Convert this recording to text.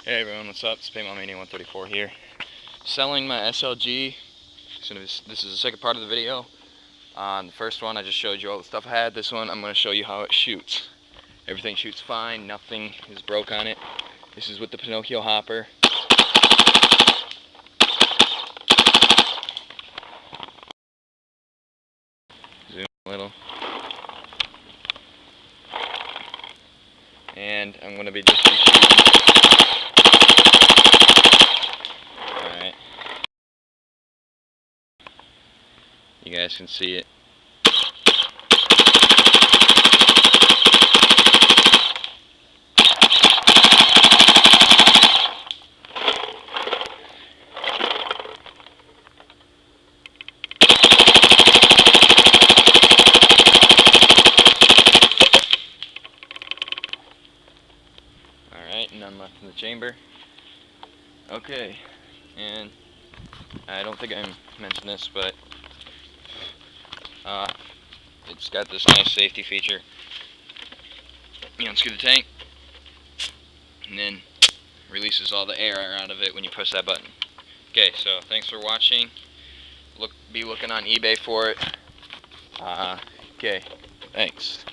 Hey everyone, what's up? It's paintball Mania 134 here. Selling my SLG. So this is the second part of the video. On the first one, I just showed you all the stuff I had. This one, I'm going to show you how it shoots. Everything shoots fine. Nothing is broke on it. This is with the Pinocchio hopper. Zoom a little. And I'm going to be just shooting. Alright. You guys can see it. Alright, none left in the chamber. Okay, and I don't think I mentioned this, but it's got this nice safety feature. You unscrew the tank, and then releases all the air out of it when you push that button. Okay, so thanks for watching. Be looking on eBay for it. Okay, thanks.